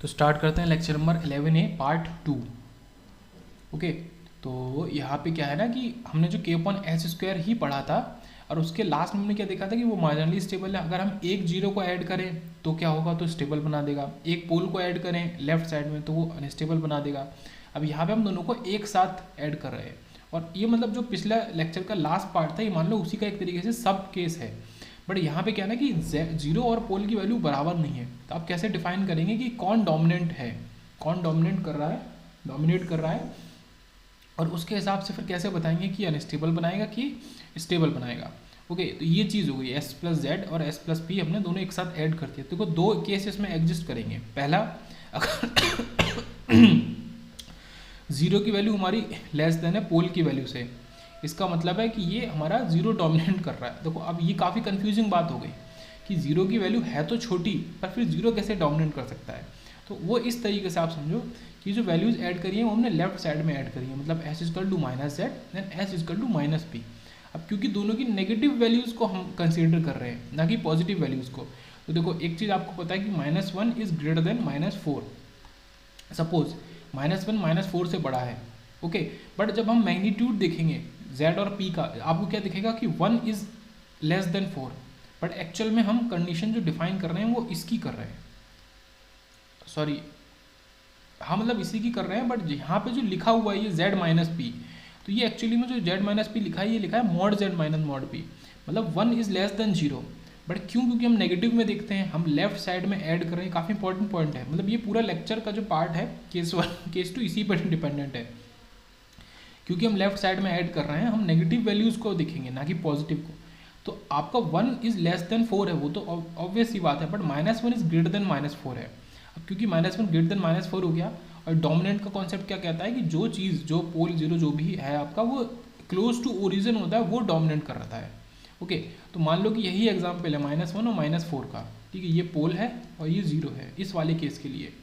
तो स्टार्ट करते हैं lecture number 11A part 2। Okay, तो यहाँ पे क्या है ना कि हमने जो k/s² ही पढ़ा था और उसके लास्ट में हमने क्या देखा था कि वो मार्जिनली स्टेबल है। अगर हम एक जीरो को ऐड करें तो क्या होगा, तो स्टेबल बना देगा। एक पोल को ऐड करें लेफ्ट साइड में तो वो अनस्टेबल बना देगा। अब यहाँ पे हम दोनों को एक साथ ऐड कर रहे हैं और ये मतलब जो पिछला लेक्चर का लास्ट पार्ट था ये मान लो उसी का एक तरीके से सब केस है। बट यहाँ पे क्या है ना कि जीरो और पोल की वैल्यू बराबर नहीं है, तो आप कैसे डिफाइन करेंगे कि कौन डोमिनेंट है, कौन डोमिनेट कर रहा है और उसके हिसाब से फिर कैसे बताएंगे कि अनस्टेबल बनाएगा कि स्टेबल बनाएगा। ओके, तो ये चीज़ हो गई s+z और s+p हमने दोनों एक साथ ऐड कर दिया। देखो दो केसेस में एग्जिस्ट करेंगे। पहला, अगर जीरो की वैल्यू हमारी लेस देन है पोल की वैल्यू से, इसका मतलब है कि ये हमारा जीरो डोमिनेट कर रहा है। देखो अब ये काफ़ी कंफ्यूजिंग बात हो गई कि जीरो की वैल्यू है तो छोटी, पर फिर जीरो कैसे डोमिनेट कर सकता है। तो वो इस तरीके से आप समझो कि जो वैल्यूज़ ऐड करी है वो हमने लेफ्ट साइड में ऐड करी है, मतलब s=-z देन s=-p। अब क्योंकि दोनों की नेगेटिव वैल्यूज़ को हम कंसीडर कर रहे हैं ना कि पॉजिटिव वैल्यूज़ को, तो देखो एक चीज़ आपको पता है कि -1 इज़ ग्रेटर देन -4। सपोज -1 -4 से बड़ा है। ओके, बट जब हम मैग्नीट्यूड देखेंगे z और p का, आपको क्या दिखेगा कि 1 is less than 4, but actual में हम कंडीशन जो डिफाइन कर रहे हैं वो इसकी कर रहे हैं, सॉरी हाँ मतलब इसी की कर रहे हैं। बट यहाँ पे जो लिखा हुआ है ये z-p, तो ये एक्चुअली में जो z-p लिखा है ये लिखा है mod z minus mod p, मतलब 1 इज़ लेस देन 0। बट क्यों, क्योंकि हम नेगेटिव में देखते हैं, हम लेफ्ट साइड में ऐड कर रहे हैं। काफ़ी इंपॉर्टेंट पॉइंट है, मतलब ये पूरा लेक्चर का जो पार्ट है केस 1 केस 2 इसी पर डिपेंडेंट है, क्योंकि हम लेफ्ट साइड में ऐड कर रहे हैं, हम नेगेटिव वैल्यूज़ को देखेंगे ना कि पॉजिटिव को। तो आपका 1 इज़ लेस देन 4 है वो तो ऑब्वियस सी बात है, बट -1 इज़ ग्रेटर देन -4 है। अब क्योंकि -1 ग्रेटर देन -4 हो गया, और डोमिनेंट का कॉन्सेप्ट क्या कहता है कि जो चीज़, जो पोल जीरो जो भी है आपका, वो क्लोज टू ओरिजिन होता है, वो डोमिनेट कर रहा है। ओके, तो मान लो कि यही एग्जाम्पल है -1 और -4 का, ठीक है, ये पोल है और ये जीरो है इस वाले केस के लिए।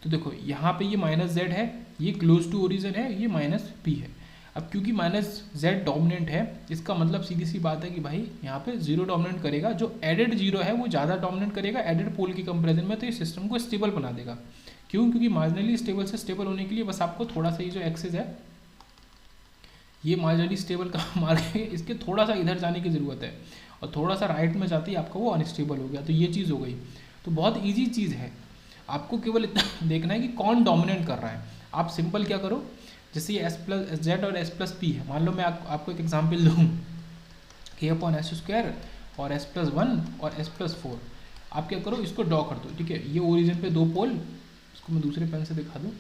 तो देखो यहाँ पे ये -z है, ये क्लोज टू ओरिजिन है, ये -p है। अब क्योंकि -z डोमिनेंट है, इसका मतलब सीधी सी बात है कि भाई यहाँ पे जीरो डोमिनेट करेगा, जो एडेड जीरो है वो ज़्यादा डोमिनेट करेगा एडेड पोल की कंपेरिजन में, तो ये सिस्टम को स्टेबल बना देगा। क्यों, क्योंकि मार्जिनली स्टेबल से स्टेबल होने के लिए बस आपको थोड़ा सा, ये जो एक्सिस है ये मार्जिनली स्टेबल का मार्क है, इसके थोड़ा सा इधर जाने की ज़रूरत है और थोड़ा सा राइट में जाते ही आपका वो अनस्टेबल हो गया। तो ये चीज़ हो गई। तो बहुत ईजी चीज़ है, आपको केवल इतना देखना है कि कौन डोमिनेट कर रहा है। आप सिंपल क्या करो, जैसे ये s+z और s+p है, मान लो मैं आपको एक एग्जांपल दूँ, k/s² और s+1 और s+4। आप क्या करो, इसको ड्रॉ कर दो, ठीक है। ये ओरिजिन पे दो पोल, इसको मैं दूसरे पेन से दिखा दूँ,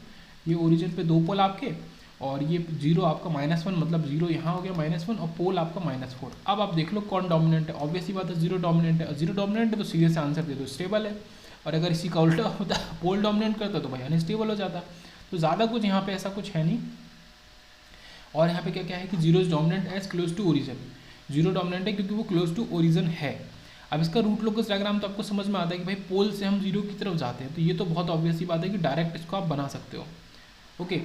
ये ओरिजिन पे दो पोल आपके, और ये जीरो आपका -1, मतलब जीरो यहाँ हो गया -1 और पोल आपका -4। अब आप देख लो कौन डोमिनेंट है। ऑब्वियसली बात है जीरो डोमिनेंट है, और जीरो डोमिनेंट है तो सीधे से आंसर दे दो स्टेबल है। और अगर इसी का उल्टा होता, पोल डोमिनेंट करता तो भाई अनस्टेबल हो जाता। तो ज़्यादा कुछ यहाँ पे ऐसा कुछ है नहीं। और यहाँ पे क्या क्या है कि zero is dominant as close to origin, zero dominant है क्योंकि वो क्लोज टू ओरिजिन है। अब इसका रूट लोकस डायग्राम तो आपको समझ में आता है कि भाई पोल से हम जीरो की तरफ जाते हैं, तो ये तो बहुत ऑब्वियस ही बात है कि डायरेक्ट इसको आप बना सकते हो। ओके,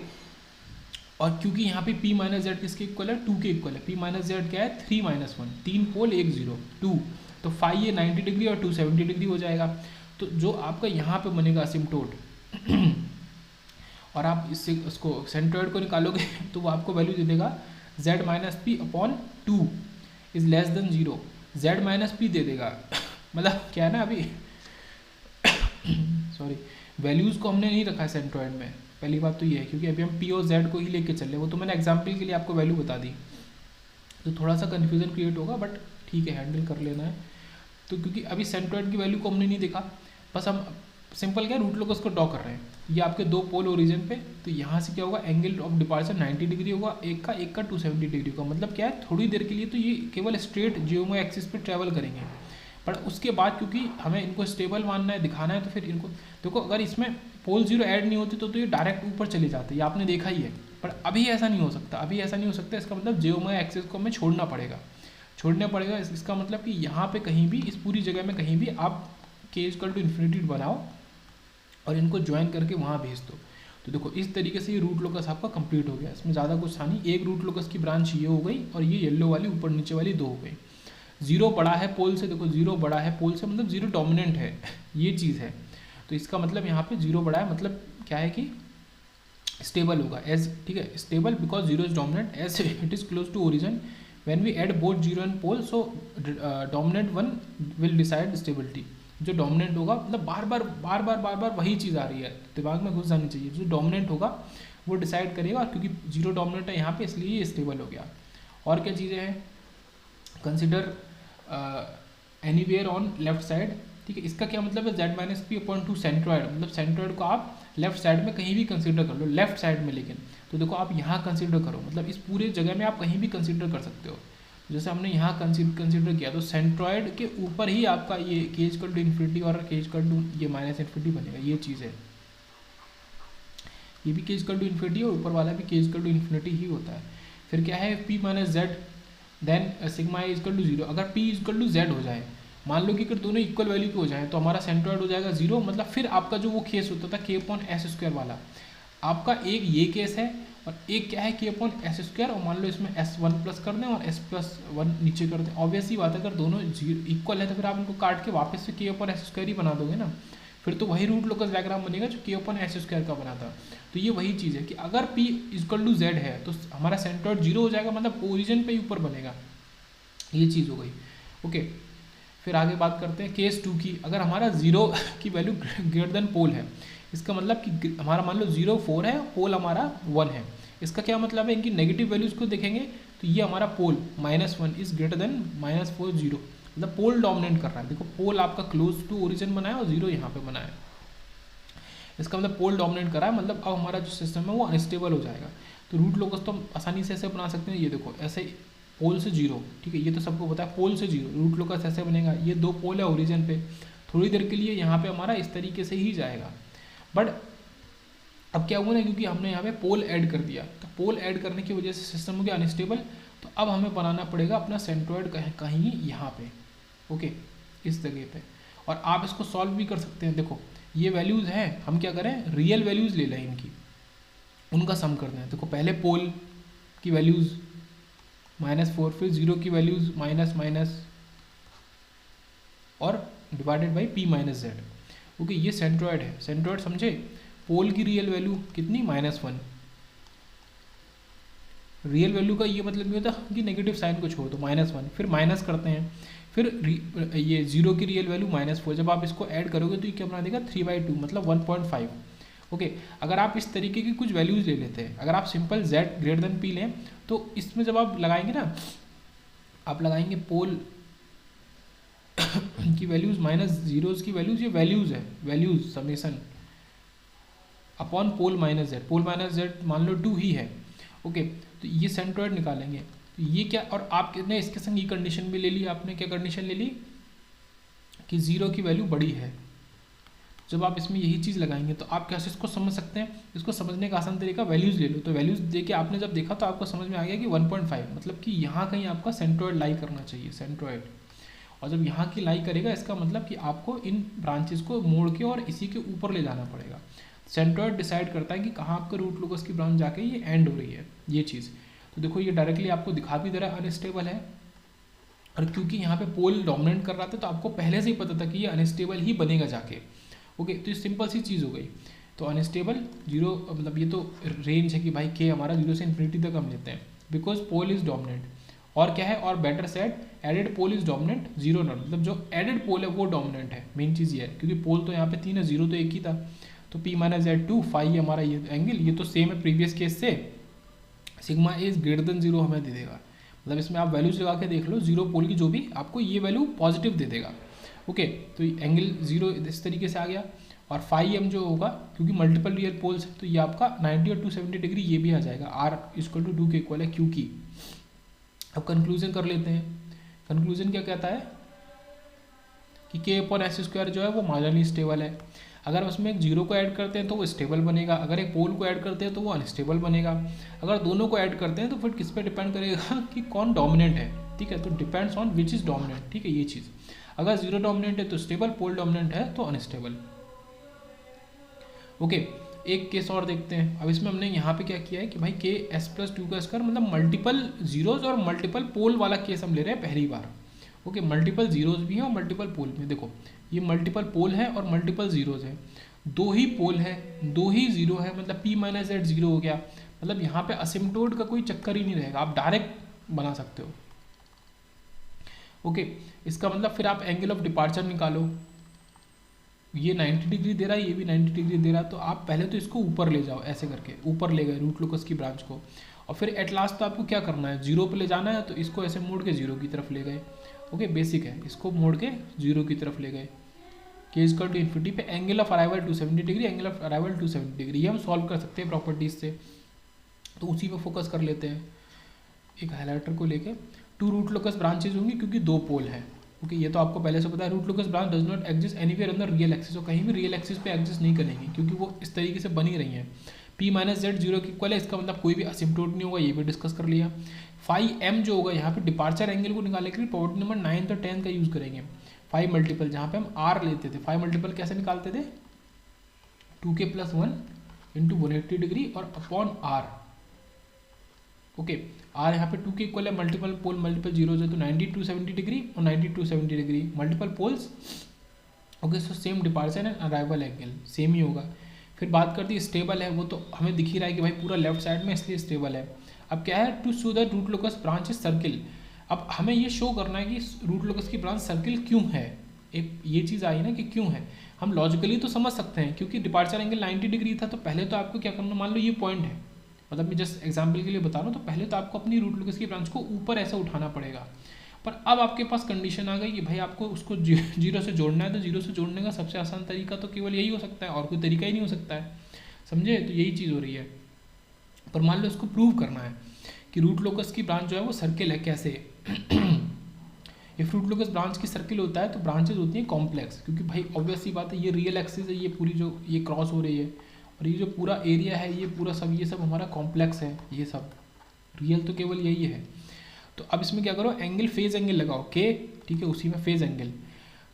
और क्योंकि यहाँ पे p-z किसके इक्वल है, 2 के इक्वल है। p-z क्या है, 3 - 1, 3 पोल 1 0 2, तो फाई ये 90 डिग्री और 2 70 डिग्री हो जाएगा। तो जो आपका यहाँ पे बनेगा असिम्प्टोट और आप इससे उसको सेंट्रोइड को निकालोगे तो वो आपको वैल्यू दे देगा z-p/2 is less than 0, z-p दे देगा। मतलब क्या है ना, अभी सॉरी वैल्यूज़ को हमने नहीं रखा है सेंट्रोइड में, पहली बात तो ये है, क्योंकि अभी हम p और z को ही लेके चल रहे हैं। वो तो मैंने एग्जाम्पल के लिए आपको वैल्यू बता दी, तो थोड़ा सा कन्फ्यूजन क्रिएट होगा, बट ठीक है, हैंडल कर लेना है। तो क्योंकि अभी सेंट्रोइड की वैल्यू को हमने नहीं देखा, बस हम सिंपल क्या रूट लोकस को ड्रॉ कर रहे हैं। ये आपके दो पोल ओरिजिन पे, तो यहाँ से क्या होगा, एंगल ऑफ डिपार्चर 90 डिग्री होगा, एक का 270 डिग्री होगा। मतलब क्या है, थोड़ी देर के लिए तो ये केवल स्ट्रेट जियोमो एक्सिस पे ट्रैवल करेंगे, पर उसके बाद क्योंकि हमें इनको स्टेबल मानना है, दिखाना है, तो फिर इनको देखो, अगर इसमें पोल जीरो ऐड नहीं होती तो ये डायरेक्ट ऊपर चले जाते, ये आपने देखा ही है। पर अभी ऐसा नहीं हो सकता, अभी ऐसा नहीं हो सकता। इसका मतलब जियोमो एक्सिस को हमें छोड़ना पड़ेगा। इसका मतलब कि यहाँ पे कहीं भी, इस पूरी जगह में कहीं भी आप k=∞ बनाओ और इनको ज्वाइन करके वहाँ भेज दो। तो देखो इस तरीके से ये रूट लोकस आपका कंप्लीट हो गया। इसमें ज़्यादा कुछ था नहीं, एक रूट लोकस की ब्रांच ये हो गई और ये येलो वाली ऊपर नीचे वाली दो हो गई। जीरो बड़ा है पोल से, देखो जीरो बड़ा है पोल से, मतलब जीरो डोमिनेंट है, ये चीज़ है। तो इसका मतलब यहाँ पे जीरो बड़ा है, मतलब क्या है कि स्टेबल होगा एज, ठीक है, stable because zero is dominant as it is close to origin when we add both zero and pole, so dominant one will decide stability. जो डोमिनेंट होगा, मतलब बार बार वही चीज़ आ रही है, दिमाग में घुस जानी चाहिए, जो डोमिनेंट होगा वो डिसाइड करेगा, और क्योंकि जीरो डोमिनेंट है यहाँ पे इसलिए ये स्टेबल हो गया। और क्या चीज़ें हैं, consider anywhere on left side, ठीक है, इसका क्या मतलब है, Z minus P upon two centroid, मतलब सेंट्रॉइड को आप लेफ्ट साइड में कहीं भी कंसीडर कर लो, लेफ्ट साइड में, लेकिन तो देखो आप यहाँ कंसीडर करो, मतलब इस पूरे जगह में आप कहीं भी कंसीडर कर सकते हो। जैसे हमने यहाँ कंसीडर किया तो सेंट्रॉइड के ऊपर ही आपका ये के इक्वल टू इन्फिनिटी और के इक्वल टू ये माइनस इन्फिनिटी बनेगा, ये चीज़ है, ये भी के इक्वल टू इन्फिनिटी और ऊपर वाला भी के इक्वल टू इन्फिनिटी ही होता है। फिर क्या है, P minus Z then sigma equal to zero. अगर पी इक्वल टू जेड हो जाए, मान लो कि अगर दोनों इक्वल वैल्यू के हो जाए तो हमारा सेंट्रॉइड हो जाएगा जीरो, मतलब फिर आपका जो वो केस होता था के अपॉन एस स्क्वायर वाला, आपका एक ये केस है और एक क्या है के अपॉन एस स्क्वायर, और मान लो इसमें एस वन प्लस कर दें और एस प्लस वन नीचे कर दें। ऑब्वियस ही बात है, अगर दोनों इक्वल है तो फिर आप इनको काट के वापस से के अपॉन एस स्क्वायर ही बना दोगे ना, फिर तो वही रूट लोकस डायग्राम बनेगा जो के अपॉन एस स्क्वायर का बना था। तो ये वही चीज़ है कि अगर पी इक्वल टू जेड है तो हमारा सेंट्रॉइड जीरो हो जाएगा, मतलब ओरिजिन पे ही ऊपर बनेगा, ये चीज़ हो गई। ओके, फिर आगे बात करते हैं केस टू की। अगर हमारा जीरो की वैल्यू ग्रेटर देन पोल है, इसका मतलब कि हमारा मान लो 0 4 है, पोल हमारा 1 है, इसका क्या मतलब है, इनकी नेगेटिव वैल्यूज़ को देखेंगे तो ये हमारा पोल -1 इज ग्रेटर देन -4 0, मतलब पोल डोमिनेट कर रहा है। देखो पोल आपका क्लोज टू ओरिजिन बना है और जीरो यहाँ पे बना है, इसका मतलब पोल डोमिनेट कर रहा है, मतलब अब हमारा जो सिस्टम है वो अनस्टेबल हो जाएगा। तो रूट लोकस तो हम आसानी से ऐसे बना सकते हैं, ये देखो ऐसे पोल से जीरो, ठीक है, ये तो सबको पता है, पोल से जीरो रूट लोकस ऐसे बनेगा, ये दो पोल है ओरिजिन पे, थोड़ी देर के लिए यहाँ पे हमारा इस तरीके से ही जाएगा। बट अब क्या हुआ ना, क्योंकि हमने यहाँ पे पोल ऐड कर दिया, तो पोल ऐड करने की वजह से सिस्टम हो गया अनस्टेबल। तो अब हमें बनाना पड़ेगा अपना सेंट्रॉइड कहीं यहाँ पे, ओके, इस जगह पे, और आप इसको सॉल्व भी कर सकते हैं। देखो ये वैल्यूज़ हैं, हम क्या करें, रियल वैल्यूज़ ले लें इनकी, उनका सम करते हैं। देखो पहले पोल की वैल्यूज़ -4, फिर जीरो की वैल्यूज़ माइनस और divided by P minus Z. Okay, ये सेंट्रॉइड है, सेंट्रॉइड समझे। पोल की रियल वैल्यू कितनी, -1। रियल वैल्यू का ये मतलब नहीं होता कि नेगेटिव साइन को छोड़ दो, -1, फिर माइनस करते हैं, फिर ये जीरो की रियल वैल्यू -4, जब आप इसको ऐड करोगे तो ये क्या बना देगा, 3/2, मतलब 1.5। ओके, अगर आप इस तरीके की कुछ वैल्यूज़ ले लेते हैं, अगर आप simple z greater than p लें तो इसमें जब आप लगाएंगे ना, आप लगाएंगे पोल की वैल्यूज़ माइनस जीरोज़ की वैल्यूज़, ये वैल्यूज़ है, वैल्यूज़ समेसन अपॉन पोल माइनस जेड, पोल माइनस जेड मान लो 2 ही है। ओके, तो ये सेंट्रॉइड निकालेंगे, तो ये क्या, और आपने इसके संग ये कंडीशन भी ले ली, आपने क्या कंडीशन ले ली कि जीरो की वैल्यू बड़ी है। जब आप इसमें यही चीज़ लगाएंगे तो आप कैसे इसको समझ सकते हैं, इसको समझने का आसान तरीका वैल्यूज़ ले लो। तो वैल्यूज़ देके आपने जब देखा तो आपको समझ में आ गया कि 1.5, मतलब कि यहाँ कहीं आपका सेंट्रॉइड लाई करना चाहिए, सेंट्रॉइड। और जब यहाँ की लाई करेगा इसका मतलब कि आपको इन ब्रांचेस को मोड़ के और इसी के ऊपर ले जाना पड़ेगा। सेंट्रॉइड डिसाइड करता है कि कहाँ आपका रूट लोकस की ब्रांच जाके ये एंड हो रही है, ये चीज़। तो देखो ये डायरेक्टली आपको दिखा भी दे रहा है अनस्टेबल है, और क्योंकि यहाँ पे पोल डोमिनेट कर रहा था तो आपको पहले से ही पता था कि ये अनस्टेबल ही बनेगा जाके। ओके, तो ये सिंपल सी चीज़ हो गई। तो अनस्टेबल जीरो, मतलब ये तो रेंज है कि भाई के हमारा 0 से इन्फिनिटी तक हम लेते हैं, बिकॉज पोल इज डोमिनेंट। और क्या है, और better set added pole is dominant, zero not, मतलब जो एडेड पोल है वो डोमिनेंट है। मेन चीज़ ये है, क्योंकि पोल तो यहाँ पे 3 है, जीरो तो एक ही था। तो p माइनस जेड 2 फाई हमारा ये एंगल, ये तो सेम है प्रीवियस केस से, सिग्मा इज ग्रेटर देन 0 हमें दे देगा। मतलब इसमें आप वैल्यूज लगा के देख लो, जीरो पोल की जो भी आपको ये वैल्यू पॉजिटिव दे देगा। ओके, तो एंगल जीरो इस तरीके से आ गया। और फाई एम जो होगा, क्योंकि मल्टीपल रियल पोल्स है तो ये आपका 90 और 270 डिग्री ये भी आ जाएगा, r इक्वल टू 2 के इक्वल है क्यू की। अब कंक्लूजन कर लेते हैं। कंक्लूजन क्या कहता है कि के अपॉन एस स्क्वायर जो है वो मार्जिनली स्टेबल है। अगर उसमें एक जीरो को ऐड करते हैं तो वो स्टेबल बनेगा, अगर एक पोल को ऐड करते हैं तो वो अनस्टेबल बनेगा। अगर दोनों को ऐड करते हैं तो फिर किस पे डिपेंड करेगा कि कौन डोमिनेंट है, ठीक है, तो depends on which is dominant, ठीक है, ये चीज़। अगर जीरो डोमिनेंट है तो स्टेबल, पोल डोमिनेंट है तो अनस्टेबल। ओके, एक केस और देखते हैं। अब इसमें हमने यहाँ पे क्या किया है कि भाई के एस प्लस 2 का स्क्वायर, मतलब मल्टीपल जीरोज और मल्टीपल पोल वाला केस हम ले रहे हैं पहली बार। ओके, मल्टीपल जीरोज भी हैं और मल्टीपल पोल भी। देखो ये मल्टीपल पोल है और मल्टीपल जीरोज है, दो ही पोल है, दो ही जीरो है, मतलब पी माइनस जेड जीरो हो गया। मतलब यहाँ पे असिम्प्टोट का कोई चक्कर ही नहीं रहेगा, आप डायरेक्ट बना सकते हो। ओके, इसका मतलब फिर आप एंगल ऑफ डिपार्चर निकालो, ये 90 डिग्री दे रहा है, ये भी 90 डिग्री दे रहा है, तो आप पहले तो इसको ऊपर ले जाओ, ऐसे करके ऊपर ले गए रूट लोकस की ब्रांच को, और फिर एट लास्ट तो आपको क्या करना है, जीरो पे ले जाना है, तो इसको ऐसे मोड़ के जीरो की तरफ ले गए। ओके, बेसिक है, इसको मोड़ के जीरो की तरफ ले गए। के इज टू इन्फिनिटी पे angle of arrival 270 degree, angle of arrival 270 degree, ये हम सॉल्व कर सकते हैं प्रॉपर्टीज से, तो उसी पे फोकस कर लेते हैं। एक हाइलाइटर को लेके, टू रूट लोकस ब्रांचेज होंगी क्योंकि दो पोल है। ओके, ये तो आपको पहले से पता है। Root locus branch does not exist anywhere on the real axis, और कहीं भी रियल एक्सिस पे एग्जिस्ट नहीं करेंगी क्योंकि वो इस तरीके से बनी रही हैं। पी माइनस जेड जीरो की इक्वल है, इसका मतलब कोई भी असिम्प्टोट नहीं होगा, ये भी डिस्कस कर लिया। फाई एम जो होगा यहाँ पे डिपार्चर एंगल को निकालने के लिए प्रॉपर्टी नंबर 9 और 10 का यूज करेंगे। 5 मल्टीपल, जहाँ पे हम आर लेते थे, 5 मल्टीपल कैसे निकालते थे, 2k + 1 इंटू 180 डिग्री और अपॉन आर। ओके, आर यहाँ पे 2 के इक्वल है, मल्टीपल पोल मल्टीपल जीरो है, तो 90 270 डिग्री और 90 270 degree multiple poles. Okay, so same departure and arrival angle same ही होगा। फिर बात करती है स्टेबल है, वो तो हमें दिख ही रहा है कि भाई पूरा लेफ्ट साइड में, इसलिए स्टेबल है। अब क्या है, to show the root locus branch is circle, अब हमें ये शो करना है कि रूट लोकस की ब्रांच सर्किल क्यों है। एक ये चीज़ आई ना कि क्यों है, हम लॉजिकली तो समझ सकते हैं क्योंकि डिपार्चर एंगल 90 डिग्री था, तो पहले तो आपको क्या करना, मान लो ये पॉइंट है, मतलब मैं जस्ट एग्जाम्पल के लिए बता रहा हूँ, तो पहले तो आपको अपनी रूट लोकस की ब्रांच को ऊपर ऐसे उठाना पड़ेगा। पर अब आपके पास कंडीशन आ गई कि भाई आपको उसको जीरो से जोड़ना है, तो जीरो से जोड़ने का सबसे आसान तरीका तो केवल यही हो सकता है, और कोई तरीका ही नहीं हो सकता है, समझे। तो यही चीज़ हो रही है। पर मान लो इसको प्रूव करना है कि रूट लोकस की ब्रांच जो है वो सर्किल है, कैसे इफ रूट लोकस ब्रांच की सर्किल होता है तो ब्रांचेज होती हैं कॉम्प्लेक्स, क्योंकि भाई ऑब्वियस सी बात है, ये रियल एक्सिस है, ये पूरी जो ये क्रॉस हो रही है, और ये जो पूरा एरिया है, ये पूरा सब, ये सब हमारा कॉम्प्लेक्स है, ये सब रियल तो केवल यही है। तो अब इसमें क्या करो, एंगल फेज एंगल लगाओ के, ठीक है, उसी में फेज एंगल,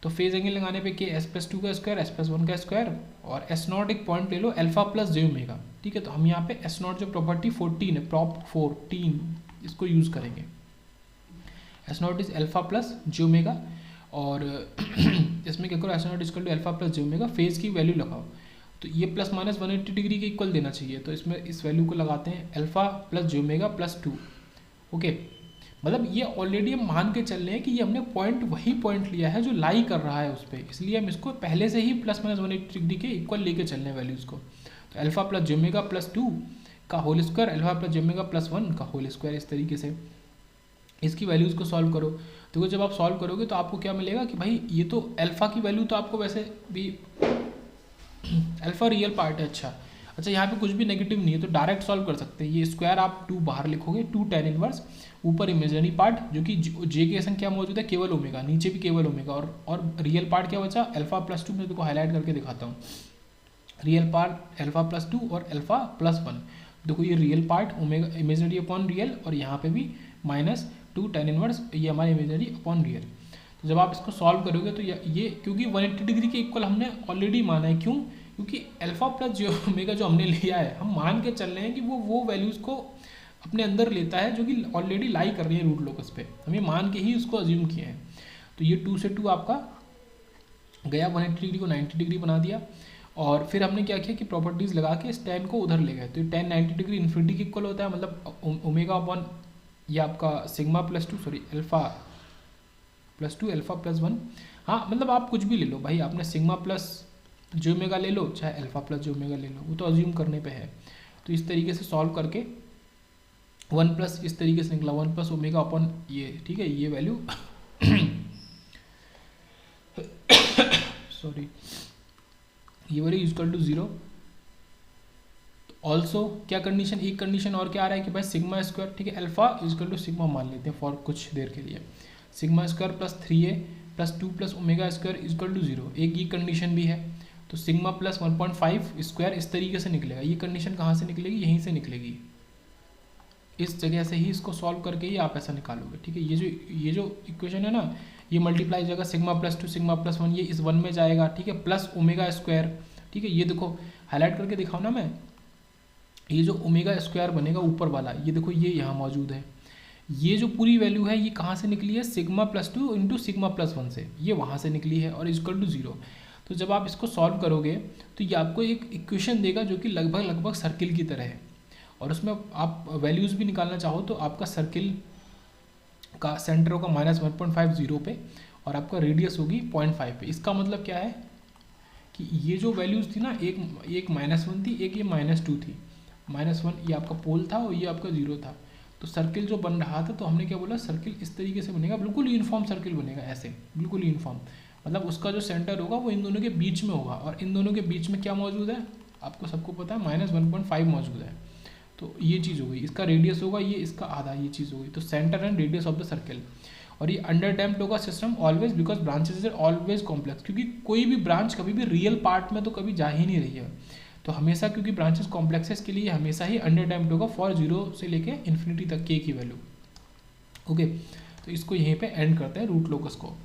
तो फेज एंगल लगाने पे के S+2 का स्क्वायर, S+1 का स्क्वायर, और S0 एक पॉइंट ले लो अल्फा प्लस जे ओमेगा, ठीक है। तो हम यहाँ पे S0 जो प्रॉपर्टी 14 है, प्रॉप 14, इसको यूज़ करेंगे। S0 is alpha plus j omega, और इसमें क्या करो, S0 is to alpha plus j omega, phase की वैल्यू लगाओ, तो ये प्लस माइनस 180 डिग्री के इक्वल देना चाहिए, तो इसमें इस वैल्यू को लगाते हैं alpha plus j omega plus 2। Okay, मतलब ये ऑलरेडी हम मान के चल रहे हैं कि ये हमने पॉइंट वही पॉइंट लिया है जो लाई कर रहा है उस पर, इसलिए हम इसको पहले से ही प्लस माइनस 180 डिग्री के इक्वल लेके चल रहे हैं वैल्यूज़ को। तो alpha plus j omega plus 2 का whole square, alpha plus j omega plus 1 का होल स्क्वायर, इस तरीके से इसकी वैल्यूज़ को सॉल्व करो। तो जब आप सॉल्व करोगे तो आपको क्या मिलेगा कि भाई ये तो अल्फा की वैल्यू तो आपको वैसे भी अल्फा रियल पार्ट है, अच्छा यहाँ पे कुछ भी नेगेटिव नहीं है, तो डायरेक्ट सॉल्व कर सकते हैं। ये स्क्वायर आप 2 बाहर लिखोगे, 2 tan इनवर्स, ऊपर इमेजिनरी पार्ट जो कि जे की संख्या मौजूद है केवल ओमेगा, नीचे भी केवल ओमेगा, और रियल पार्ट क्या बचा, अल्फा प्लस 2, मैं देखो हाईलाइट करके दिखाता हूँ। रियल पार्ट अल्फा प्लस 2 और अल्फा प्लस 1, देखो ये real part omega imaginary upon real, और यहाँ पे भी -2 tan इनवर्स, ये हमारे इमेजिनरी अपॉन रियल। तो जब आप इसको सॉल्व करोगे तो ये क्योंकि 180 डिग्री के इक्वल हमने ऑलरेडी माना है, क्यों, क्योंकि अल्फा प्लस जे ओमेगा जो हमने लिया है, हम मान के चल रहे हैं कि वो वैल्यूज़ को अपने अंदर लेता है जो कि ऑलरेडी लाई कर रही है रूट लोकस पे, हमें मान के ही उसको अज्यूम किए हैं। तो ये 2 से 2 आपका गया, 180 डिग्री को 90 डिग्री बना दिया, और फिर हमने क्या किया कि प्रॉपर्टीज़ लगा के इस tan को उधर ले गए, तो tan 90 डिग्री इन्फिनिटी के इक्वल होता है, मतलब ओमेगा अपॉन ये आपका sigma plus 2, sorry alpha plus 2 alpha plus 1, हाँ मतलब आप कुछ भी ले लो भाई, आपने सिग्मा प्लस जे ओमेगा ले लो, चाहे अल्फा प्लस जे ओमेगा ले लो, वो तो अज्यूम करने पे है। तो इस तरीके से सॉल्व करके 1 प्लस इस तरीके से निकला, 1 प्लस ओमेगा अपॉन ये, ठीक है, ये वैल्यू सॉरी ये वैल्यू इक्वल टू 0। ऑल्सो क्या कंडीशन, एक कंडीशन और क्या आ रहा है कि भाई सिग्मा स्क्वायर, ठीक है, अल्फा इक्वल टू सिग्मा मान लेते हैं फॉर कुछ देर के लिए, sigma square plus 3a plus 2 plus omega square equal to 0, एक ये कंडीशन भी है। तो सिग्मा प्लस 1.5 स्क्वायर इस तरीके से निकलेगा, ये कंडीशन कहाँ से निकलेगी, यहीं से निकलेगी, इस जगह से ही इसको सॉल्व करके ही आप ऐसा निकालोगे, ठीक है। ये जो इक्वेशन है ना, ये मल्टीप्लाई जाएगा सिग्मा प्लस 2 सिग्मा प्लस 1, ये इस 1 में जाएगा, ठीक है, प्लस ओमेगा स्क्वायर, ठीक है। ये देखो हाईलाइट करके दिखाओ ना मैं, ये जो ओमेगा स्क्वायर बनेगा ऊपर वाला, ये देखो ये यहाँ मौजूद है, ये जो पूरी वैल्यू है ये कहाँ से निकली है, sigma plus 2 into sigma plus 1 से, ये वहाँ से निकली है, और इक्वल टू 0। तो जब आप इसको सॉल्व करोगे तो ये आपको एक इक्वेशन देगा जो कि लगभग लगभग सर्किल की तरह है, और उसमें आप वैल्यूज़ भी निकालना चाहो तो आपका सर्किल का सेंटर होगा -1.50 पे और आपका रेडियस होगी 0.5 पे। इसका मतलब क्या है कि ये जो वैल्यूज़ थी ना, एक -1 थी, एक ये -2 थी। -1 ये आपका पोल था और ये आपका 0 था। तो सर्किल जो बन रहा था, तो हमने क्या बोला, सर्किल इस तरीके से बनेगा, बिल्कुल यूनिफॉर्म सर्किल बनेगा, ऐसे बिल्कुल यूनिफॉर्म। मतलब उसका जो सेंटर होगा वो इन दोनों के बीच में होगा, और इन दोनों के बीच में क्या मौजूद है, आपको सबको पता है, -1.5 मौजूद है। तो ये चीज़ हो गई, इसका रेडियस होगा ये, इसका आधा, ये चीज़ हो गई। तो centre and radius of the circle. और ये अंडर डैम्प्ड होगा system always, because branches are always complex, क्योंकि कोई भी ब्रांच कभी भी रियल पार्ट में तो कभी जा ही नहीं रही है। तो हमेशा, क्योंकि ब्रांचेस कॉम्प्लेक्सेस के लिए हमेशा ही अंडर डैम्प्ड होगा फॉर 0 से लेके इन्फिनिटी तक के की वैल्यू। ओके, तो इसको यहीं पे एंड करते हैं रूट लोकस को।